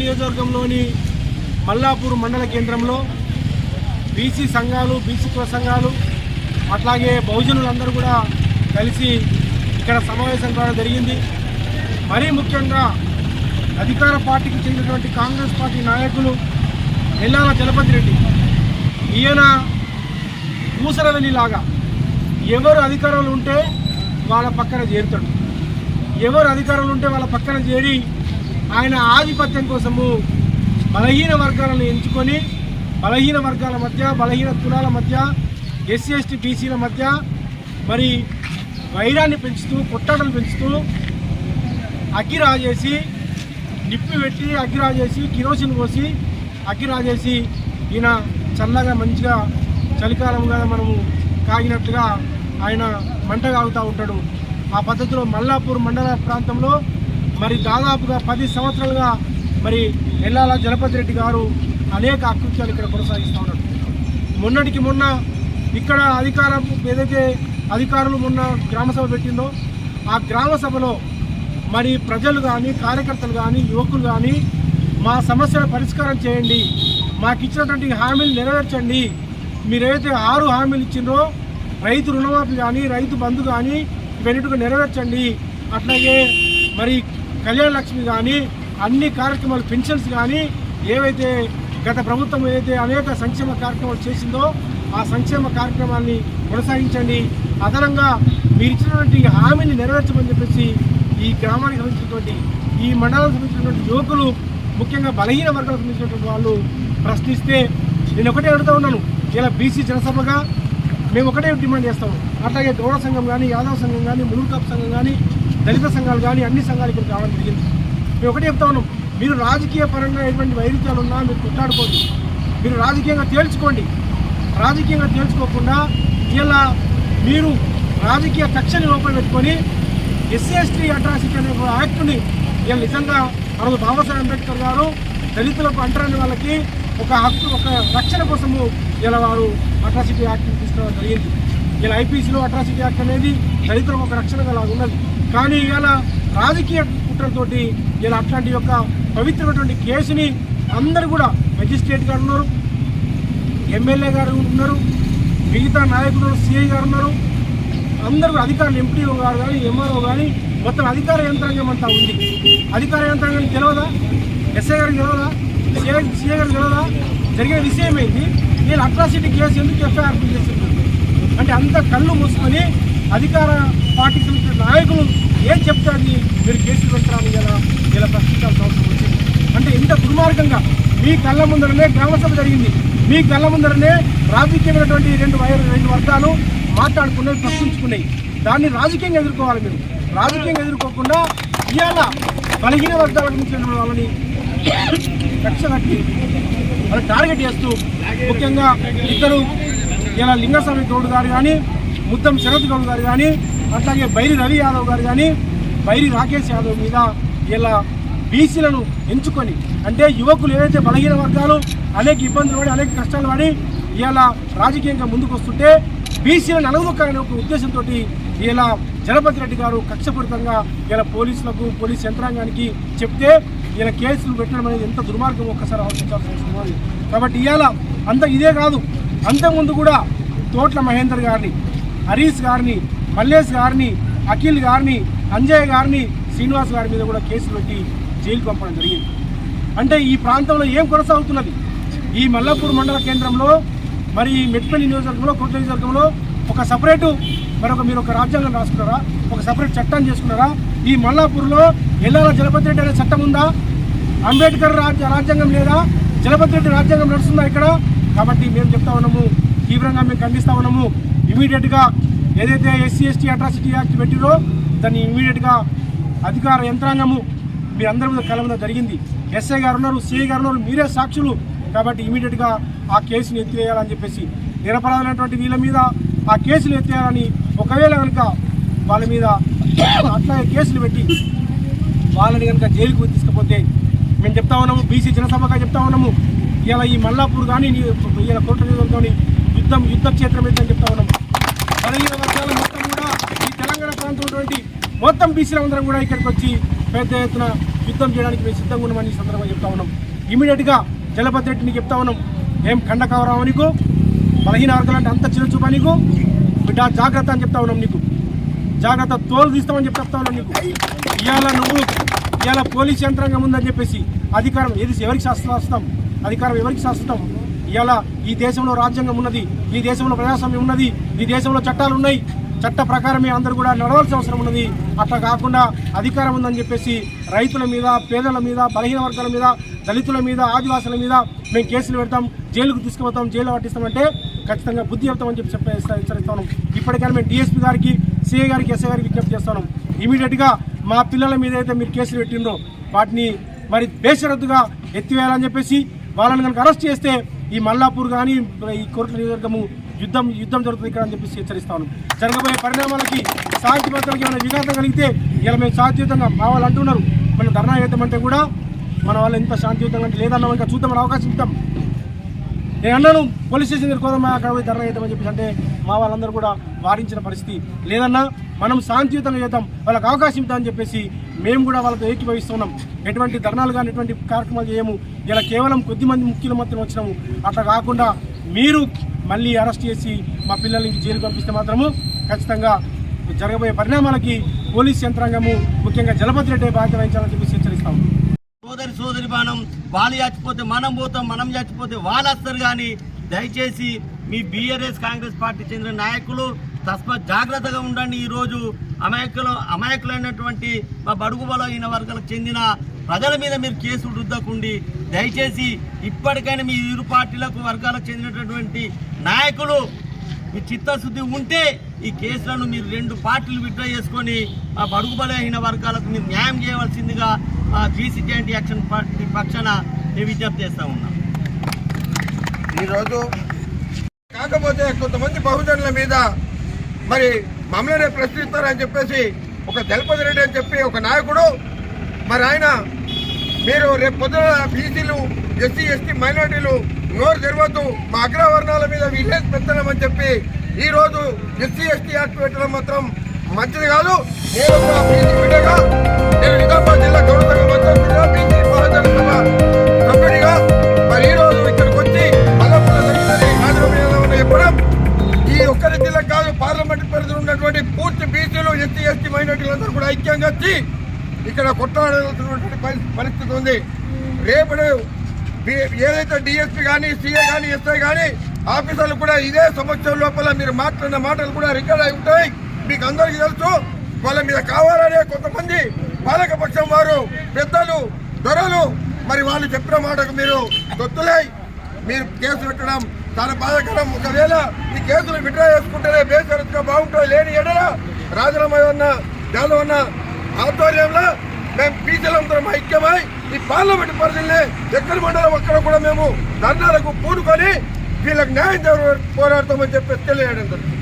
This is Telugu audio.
నియోజకవర్గంలోని మల్లాపూర్ మండల కేంద్రంలో బీసీ సంఘాలు, బీసీ కుల సంఘాలు, అట్లాగే బహుజనులందరూ కూడా కలిసి ఇక్కడ సమావేశం కావడం జరిగింది. మరీ ముఖ్యంగా అధికార పార్టీకి చెందినటువంటి కాంగ్రెస్ పార్టీ నాయకులు ఎల్లాల చలపతి రెడ్డి, ఈయన ఊసరవెల్లిలాగా ఎవరు అధికారంలో ఉంటే వాళ్ళ పక్కన చేరుతాడు, ఎవరు అధికారంలో ఉంటే వాళ్ళ పక్కన చేరి ఆయన ఆధిపత్యం కోసము బలహీన వర్గాలను ఎంచుకొని బలహీన వర్గాల మధ్య, బలహీన కులాల మధ్య, ఎస్సీ ఎస్టీ బీసీల మధ్య మరి వైరాన్ని పెంచుతూ, కొట్టాటలు పెంచుతూ అగ్గిరాజేసి, నిప్పి పెట్టి అగ్గిరాజేసి, కిరోసిన్ పోసి అగ్గిరాజేసి ఈయన చల్లగా మంచిగా చలికాలం కదా మనము కాగినట్టుగా ఆయన మంట కాగుతూ ఉంటాడు. ఆ పద్ధతిలో మల్లాపూర్ మండల ప్రాంతంలో మరి దాదాపుగా 10 సంవత్సరాలుగా మరి ఎల్లాల జలపతి రెడ్డి గారు అనేక అకృత్యాలు ఇక్కడ కొనసాగిస్తూ ఉన్నారు. మొన్నటికి మొన్న ఇక్కడ అధికారం ఏదైతే అధికారులు మొన్న గ్రామసభ పెట్టిందో ఆ గ్రామ సభలో మరి ప్రజలు కానీ, కార్యకర్తలు కానీ, యువకులు కానీ మా సమస్యల పరిష్కారం చేయండి, మాకు ఇచ్చినటువంటి హామీలు నెరవేర్చండి, మీరైతే 6 హామీలు ఇచ్చిండ్రో రైతు రుణమాఫీ కానీ, రైతు బంధు కానీ ఇవన్నిటిగా నెరవేర్చండి, అట్లాగే మరి కళ్యాణ లక్ష్మి కానీ అన్ని కార్యక్రమాలు, పెన్షన్స్ కానీ ఏవైతే గత ప్రభుత్వం ఏదైతే అనేక సంక్షేమ కార్యక్రమాలు చేసిందో ఆ సంక్షేమ కార్యక్రమాన్ని కొనసాగించండి, అదనంగా మీరు ఇచ్చినటువంటి హామీని నెరవేర్చమని చెప్పేసి ఈ గ్రామానికి సంబంధించినటువంటి, ఈ మండలానికి సంబంధించినటువంటి యువకులు, ముఖ్యంగా బలహీన వర్గాలకు సంబంధించినటువంటి వాళ్ళు ప్రశ్నిస్తే నేను ఒకటే అడుగుతూ ఉన్నాను. ఇలా బీసీ జనసభగా మేము ఒకటే డిమాండ్ చేస్తాము. అట్లాగే గౌడ సంఘం కానీ, యాదవ సంఘం కానీ, మునుకాపు సంఘం కానీ, దళిత సంఘాలు కానీ అన్ని సంఘాలు ఇక్కడికి రావడం జరిగింది. మేము ఒకటే చెప్తా ఉన్నాం, మీరు రాజకీయ పరంగా ఎటువంటి వైరుధ్యాలు ఉన్నా మీరు కొట్లాడుకోండి, మీరు రాజకీయంగా తేల్చుకోండి. రాజకీయంగా తేల్చుకోకుండా ఇలా మీరు రాజకీయ కక్షని లోపల పెట్టుకొని ఎస్సీ ఎస్టీ అట్రాసిటీ అనే యాక్ట్ని ఇలా నిజంగా మనకు బాబాసాహెబ్ అంబేద్కర్ గారు దళితులకు అంటరాని వాళ్ళకి ఒక హక్కు, ఒక రక్షణ కోసము ఇలా వారు అట్రాసిటీ యాక్ట్ని తీసుకురావడం జరిగింది. ఇలా ఐపీసీలో అట్రాసిటీ యాక్ట్ అనేది దళితులకు ఒక రక్షణగా లాగా ఉన్నది. కానీ ఇలా రాజకీయ కుట్రలతోటి ఇలా అట్లాంటి యొక్క పవిత్రమైనటువంటి కేసుని అందరూ కూడా మెజిస్ట్రేట్ గారు ఉన్నారు, ఎమ్మెల్యే గారు ఉన్నారు, మిగతా నాయకులు, సిఐ గారు ఉన్నారు, అందరూ అధికారులు, ఎంపీఓ గారు కానీ, ఎంఆర్ఓ కానీ మొత్తం అధికార యంత్రాంగం అంతా ఉంది. అధికార యంత్రాంగానికి తెలియదా? ఎస్ఐ గారికి తెలియదా? సిఐ గారికి తెలియదా? జరిగే విషయం ఏంటి? నేను అట్రాసిటీ కేసు ఎందుకు ఎఫ్ఐఆర్ చేస్తున్నారు అంటే అంత కళ్ళు మూసుకొని అధికార పార్టీకి సంబంధించిన నాయకులు ఏం చెప్తారని మీరు కేసులు పెట్టాలని ఇలా ప్రశ్నించాల్సిన అవసరం వచ్చింది. అంటే ఇంత దుర్మార్గంగా మీ కళ్ళ ముందరనే గ్రామసభ జరిగింది, మీ కళ్ళ ముందరనే రాజకీయమైనటువంటి రెండు వర్గాలు మాట్లాడుకునేవి, ప్రశ్నించుకున్నాయి. దాన్ని రాజకీయంగా ఎదుర్కోవాలి. మీరు రాజకీయంగా ఎదుర్కోకుండా ఇవాళ బలహీన వర్గాల నుంచి వాళ్ళని కక్ష కట్టి వాళ్ళని టార్గెట్ చేస్తూ, ముఖ్యంగా ఇద్దరు ఇలా లింగస్వామి గౌడ్ గారు కానీ, ముద్దం శరత్ గౌడ్ గారు కానీ, అట్లాగే బైరి రవి యాదవ్ గారు కానీ, బైరి రాకేష్ యాదవ్ మీద ఇలా బీసీలను ఎంచుకొని, అంటే యువకులు ఏవైతే బలహీన వర్గాలు అనేక ఇబ్బందులు పడి, అనేక కష్టాలు పడి ఇలా రాజకీయంగా ముందుకు వస్తుంటే బీసీలను అణగదొక్కాలనే ఒక ఉద్దేశంతో ఇలా జలపతి రెడ్డి గారు కక్షపూరితంగా ఇలా పోలీసులకు, పోలీస్ యంత్రాంగానికి చెప్తే ఇలా కేసులు పెట్టడం అనేది ఎంత దుర్మార్గం ఒక్కసారి ఆలోచించాల్సిన అవసరం ఉంది. కాబట్టి ఇవాళ అంత ఇదే కాదు, అంతకుముందు కూడా తోట్ల మహేందర్ గారిని, హరీష్ గారిని, మల్లేష్ గారిని, అఖిల్ గారిని, అంజయ్ గారిని, శ్రీనివాస్ గారి మీద కూడా కేసులు పెట్టి జైలుకు పంపడం జరిగింది. అంటే ఈ ప్రాంతంలో ఏం కొనసాగుతున్నది? ఈ మల్లాపూర్ మండల కేంద్రంలో మరి మెట్పల్లి నియోజకవర్గంలో, కోట్ల నియోజకవర్గంలో ఒక సపరేటు మీరు ఒక రాజ్యాంగం రాసుకున్నారా? ఒక సపరేట్ చట్టం చేసుకున్నారా? ఈ మల్లాపూర్లో ఎల్లాల జలపతి రెడ్డి అనే చట్టం ఉందా? అంబేద్కర్ రాజ్యాంగం లేదా? జలపతి రెడ్డి రాజ్యాంగం నడుస్తుందా ఇక్కడ? కాబట్టి మేము చెప్తా ఉన్నాము, తీవ్రంగా మేము ఖండిస్తూ ఉన్నాము. ఇమీడియట్గా ఏదైతే ఎస్సీ ఎస్టీ అట్రాసిటీ యాక్ట్ పెట్టిరో దాన్ని ఇమీడియట్గా అధికార యంత్రాంగము మీ అందరి మీద కలవడం జరిగింది. ఎస్ఐ గారు ఉన్నారు, సిఐ గారు ఉన్నారు, మీరే సాక్షులు. కాబట్టి ఇమీడియట్గా ఆ కేసుని ఎత్తివేయాలని చెప్పేసి, నిరపరాధమైనటువంటి వీళ్ళ మీద ఆ కేసులు ఎత్తేయాలని, ఒకవేళ కనుక వాళ్ళ మీద అట్లాగే కేసులు పెట్టి వాళ్ళని కనుక జైలుకు తీసుకుపోతే మేము చెప్తా ఉన్నాము, బీసీ జనసభగా చెప్తా ఉన్నాము, ఇలా ఈ మల్లాపూర్ కానీ ఇలా కోట కానీ యుద్ధ క్షేత్రం ఏంటని చెప్తా ఉన్నాము. బలహీన వర్గాలు మొత్తం కూడా ఈ తెలంగాణ ప్రాంతంలో మొత్తం బీసీలందరం కూడా ఇక్కడికి వచ్చి పెద్ద ఎత్తున యుద్ధం చేయడానికి మేము సిద్ధంగా ఉన్నామని ఈ సందర్భంగా చెప్తా ఉన్నాం. ఇమీడియట్గా జలపతి రెడ్డిని చెప్తా ఉన్నాం, ఏం కండకవరావు నీకు, బలహీన వర్గాలు అంటే అంత చిన్న చూపా నీకు, బిడ్డ జాగ్రత్త అని చెప్తా ఉన్నాం. నీకు జాగ్రత్త, తోలు తీస్తామని చెప్తా ఉన్నాం. నీకు ఇవాళ పోలీస్ యంత్రాంగం ఉందని చెప్పేసి అధికారం ఎవరికి శాస్త్రం, అధికారం ఎవరికి శాస్త్రం? ఇవాళ ఈ దేశంలో రాజ్యాంగం ఉన్నది, ఈ దేశంలో ప్రజాస్వామ్యం ఉన్నది, ఈ దేశంలో చట్టాలు ఉన్నాయి. చట్ట ప్రకారమే అందరూ కూడా నడవాల్సిన అవసరం ఉన్నది. అట్లా కాకుండా అధికారం ఉందని చెప్పేసి రైతుల మీద, పేదల మీద, బలహీన వర్గాల మీద, దళితుల మీద, ఆదివాసుల మీద మేము కేసులు పెడతాం, జైలుకు తీసుకుపోతాం, జైలు పట్టిస్తామంటే ఖచ్చితంగా బుద్ధి చెప్తామని చెప్పి హెచ్చరిస్తాను. ఇప్పటికైనా మేము డిఎస్పీ గారికి, సిఐ గారికి, ఎస్ఐ గారికి విజ్ఞప్తి చేస్తాను. ఇమీడియట్గా మా పిల్లల మీద అయితే మీరు కేసులు పెట్టిండ్రో వాటిని మరి బేషరతుగా ఎత్తివేయాలని చెప్పేసి, వాళ్ళని కనుక అరెస్ట్ చేస్తే ఈ మల్లాపూర్ కానీ ఈ కోర్టుల నియోజకవర్గము యుద్ధం జరుగుతుంది ఇక్కడ అని చెప్పేసి హెచ్చరిస్తాను. జరగబోయే పరిణామాలకి శాంతి భద్రతలకు ఏమైనా విఘాతం కలిగితే ఇలా మేము శాంతియుతంగా మా వాళ్ళు అంటున్నారు, మనం ధర్నా చేద్దామంటే కూడా మన వాళ్ళు ఎంత శాంతియుతంగా అంటే లేదన్నా ఇంకా చూద్దామని అవకాశం ఇద్దాం. నేను అన్నాను పోలీస్ స్టేషన్ దగ్గర కోదమ్మా అక్కడ పోయి ధర్నా చేద్దామని చెప్పేసి, అంటే మా వాళ్ళందరూ కూడా వారించిన పరిస్థితి. లేదన్నా మనం శాంతియుతంగా చేద్దాం, వాళ్ళకి అవకాశం ఇద్దామని చెప్పేసి మేము కూడా వాళ్ళతో ఏకీభవిస్తున్నాం. ఎటువంటి ధర్నాలు కానీ ఎటువంటి కార్యక్రమాలు చేయము. ఇలా కేవలం కొద్దిమంది ముఖ్యుల మాత్రం వచ్చినాము. అట్లా కాకుండా మీరు మళ్ళీ అరెస్ట్ చేసి మా పిల్లల్ని జైలుకు పంపిస్తే మాత్రము ఖచ్చితంగా జరగబోయే పరిణామాలకి పోలీస్ యంత్రాంగము, ముఖ్యంగా జలపతి రెడ్డి బాధ్యత వహించాలని చెప్పి హెచ్చరిస్తాము. సోదరి బాణం, వాళ్ళు చచ్చిపోతే మనం పోతాం, మనం చచ్చిపోతే వాళ్ళు వస్తారు. కానీ దయచేసి మీ బీఆర్ఎస్ కాంగ్రెస్ పార్టీ చెందిన నాయకులు తస్మాత్ జాగ్రత్తగా ఉండండి. ఈరోజు అమాయకులైనటువంటి మా బడుగు బలహీన వర్గాలకు చెందిన ప్రజల మీద మీరు కేసులు రుద్దకుండి. దయచేసి ఇప్పటికైనా మీ ఇరు పార్టీలకు వర్గాలకు చెందినటువంటి నాయకులు మీ చిత్తశుద్ధి ఉంటే ఈ కేసులను మీరు 2 పార్టీలు విత్డ్రా చేసుకొని ఆ బడుగు బలహీన వర్గాలకు మీరు న్యాయం చేయవలసిందిగా బీసీ జాయింట్ యాక్షన్ పార్టీ పక్షాన నేను విజ్ఞప్తి చేస్తూ ఉన్నాం. ఈరోజు కాకపోతే కొంతమంది బహుజనుల మీద మరి మమ్మల్ని ప్రశ్నిస్తారని చెప్పేసి ఒక జలపతి రెడ్డి అని చెప్పి ఒక నాయకుడు, మరి ఆయన మీరు రేపు పొద్దున బీసీలు, ఎస్సీ, ఎస్టీ, మైనార్టీలు నోరు తెరవద్దు, మా అగ్రవర్ణాల మీద విలేజ్ పెత్తనమని చెప్పి ఈరోజు ఎస్సీ, ఎస్టీ యాక్ట్ పెట్టడం మాత్రం మంచిది కాదు. నేను ఒక బీసీ బిడ్డగా, నేను నిజామాబాద్ జిల్లా గౌరవ మద్దతుగా బీసీ మహాజన సభ సభ్యుడిగా మరి ఈరోజు ఇక్కడికి వచ్చి మల్లపురం జరిగినది రాజకీయాల్లో చెప్పడం ఈ ఒక్కరి జిల్లా కాదు, పార్లమెంట్ పరిధిలో ఉన్నటువంటి పూర్తి బీసీలు, ఎస్సీ, ఎస్టీ, మైనార్టీలందరూ కూడా ఐక్యంగా వచ్చి ఇక్కడ కొట్లాడాల్సినటువంటి పరిస్థితి ఉంది. రేపటి ఏదైతే డిఎస్పీ కానీ, సిఐ కానీ, ఎస్ఐ కానీ ఆఫీసర్లు కూడా ఇదే సంవత్సరం లోపల మీరు మాట్లాడిన మాటలు కూడా రికార్డ్ అయి ఉంటాయి. మీకు అందరికీ తెలుసు. వాళ్ళ మీద కావాలనే కొంతమంది పాలకపక్షం వారు, పెద్దలు, దొరలు మరి వాళ్ళు చెప్పిన మాటకు మీరు తొత్తులై మీరు కేసు పెట్టడం చాలా బాధాకరం. ఒకవేళ ఈ కేసులు విత్డ్రా చేసుకుంటేనే బేషరతుగా బాగుంటుంది. లేని ఎడల రాజీనామా యాదవ్ అన్న ఆధ్వర్యంలో మేము బీసీలందరం ఐక్యమై ఈ పార్లమెంట్ పరిధిలో ఎక్కడి మండలం అక్కడ కూడా మేము ధర్నాలకు పూనుకొని వీళ్ళకి న్యాయం పోరాడతామని చెప్పి తెలియజేయడం జరుగుతుంది.